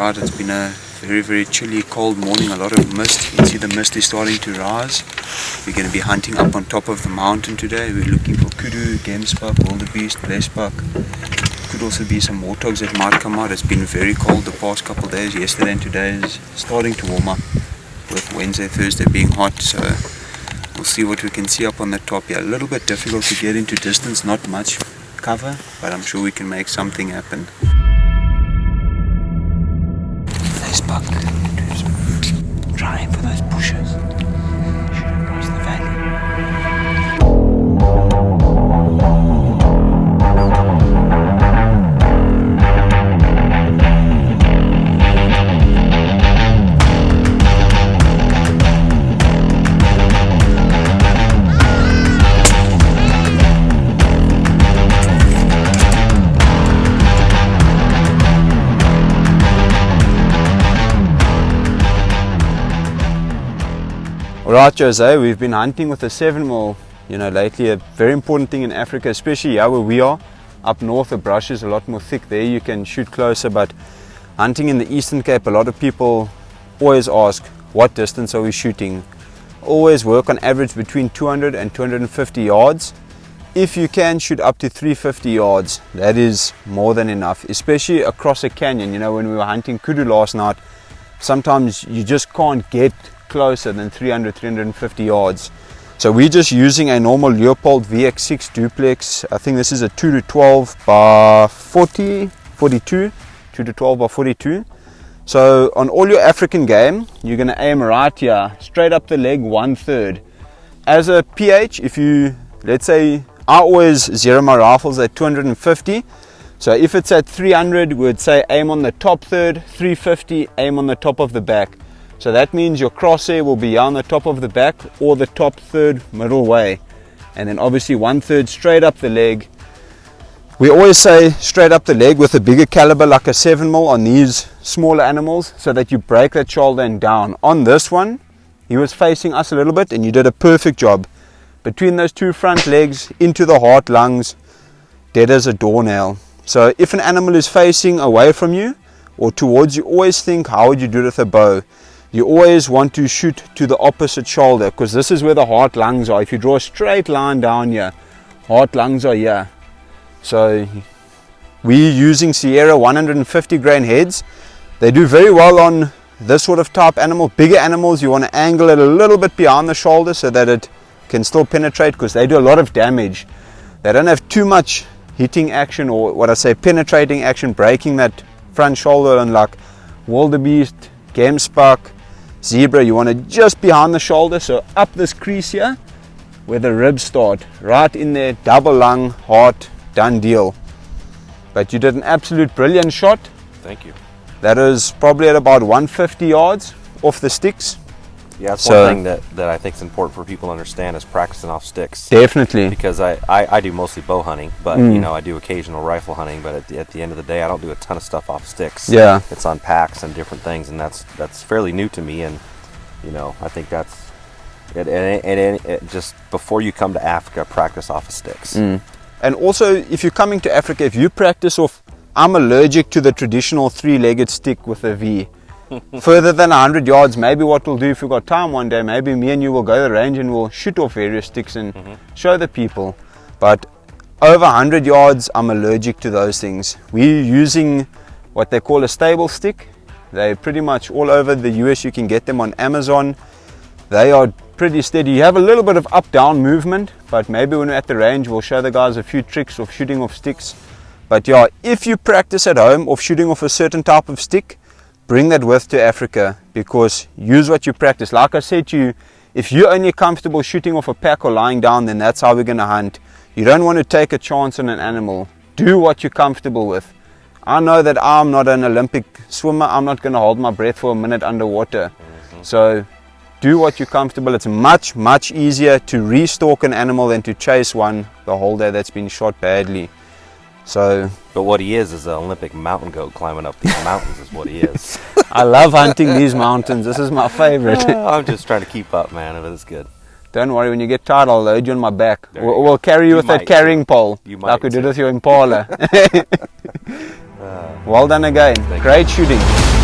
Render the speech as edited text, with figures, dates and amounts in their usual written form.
Right, it's been a very chilly, cold morning, a lot of mist. You can see the mist is starting to rise. We're going to be hunting up on top of the mountain today. We're looking for kudu, gamesbuck, wildebeest, blesbuck. Could also be some warthogs that might come out. It's been very cold the past couple of days. Yesterday and today is starting to warm up, with Wednesday, Thursday being hot. So we'll see what we can see up on the top here. A little bit difficult to get into distance, not much cover, but I'm sure we can make something happen. Blesbuck, trying for those bushes. Shoot across the valley. Alright Jose, we've been hunting with a 7mm, lately. A very important thing in Africa, especially here where we are. Up north the brush is a lot more thick, there you can shoot closer, but hunting in the Eastern Cape, a lot of people always ask, what distance are we shooting? Always work on average between 200 and 250 yards. If you can shoot up to 350 yards, that is more than enough, especially across a canyon. When we were hunting kudu last night, sometimes you just can't get closer than 300-350 yards. So we're just using a normal Leopold VX6 duplex. I think this is a 2-12 by 42, 2-12 by 42. So on all your African game, you're going to aim right here, straight up the leg, 1/3. As a PH, if you, let's say, I always zero my rifles at 250. So if it's at 300, we'd say aim on the top third, 350, aim on the top of the back. So that means your crosshair will be on the top of the back or the top third middle way. And then obviously 1/3 straight up the leg. We always say straight up the leg with a bigger caliber like a 7mm on these smaller animals, so that you break that shoulder and down. On this one, he was facing us a little bit and you did a perfect job. Between those two front legs, into the heart, lungs, dead as a doornail. So if an animal is facing away from you or towards you, always think, how would you do it with a bow? You always want to shoot to the opposite shoulder, because this is where the heart lungs are. If you draw a straight line down here, heart lungs are here. So we're using Sierra 150 grain heads. They do very well on this sort of type animal. Bigger animals, you want to angle it a little bit behind the shoulder so that it can still penetrate, because they do a lot of damage. They don't have too much hitting action, or what I say, penetrating action, breaking that front shoulder. And like wildebeest, gamesbuck, zebra, you want it just behind the shoulder, so up this crease here where the ribs start, right in there, double lung, heart, done deal. But you did an absolute brilliant shot. Thank you. That is probably at about 150 yards off the sticks. Yeah, that's one thing that I think is important for people to understand, is practicing off sticks. Definitely. Because I do mostly bow hunting, but I do occasional rifle hunting, but at the end of the day I don't do a ton of stuff off sticks. Yeah. It's on packs and different things, and that's fairly new to me, and I think that's it just before you come to Africa, practice off of sticks. And also, if you're coming to Africa, if you practice off, I'm allergic to the traditional 3-legged stick with a V. Further than 100 yards, maybe what we'll do, if we've got time one day, maybe me and you will go to the range and we'll shoot off various sticks and show the people. But over 100 yards, I'm allergic to those things. We're using what they call a stable stick. They're pretty much all over the US. You can get them on Amazon. They are pretty steady. You have a little bit of up-down movement, but maybe when we're at the range, we'll show the guys a few tricks of shooting off sticks. But yeah, if you practice at home of shooting off a certain type of stick, bring that with to Africa, because use what you practice. Like I said to you, if you're only comfortable shooting off a pack or lying down, then that's how we're going to hunt. You don't want to take a chance on an animal. Do what you're comfortable with. I know that I'm not an Olympic swimmer. I'm not going to hold my breath for a minute underwater. So do what you're comfortable. It's much easier to re-stalk an animal than to chase one the whole day that's been shot badly. So, but what he is an Olympic mountain goat climbing up these mountains is what he is. I love hunting these mountains. This is my favorite. I'm just trying to keep up, man. But it's good. Don't worry, when you get tired, I'll load you on my back. We'll carry you with that carrying pole, like we did with your Impala. Well done again. Great shooting.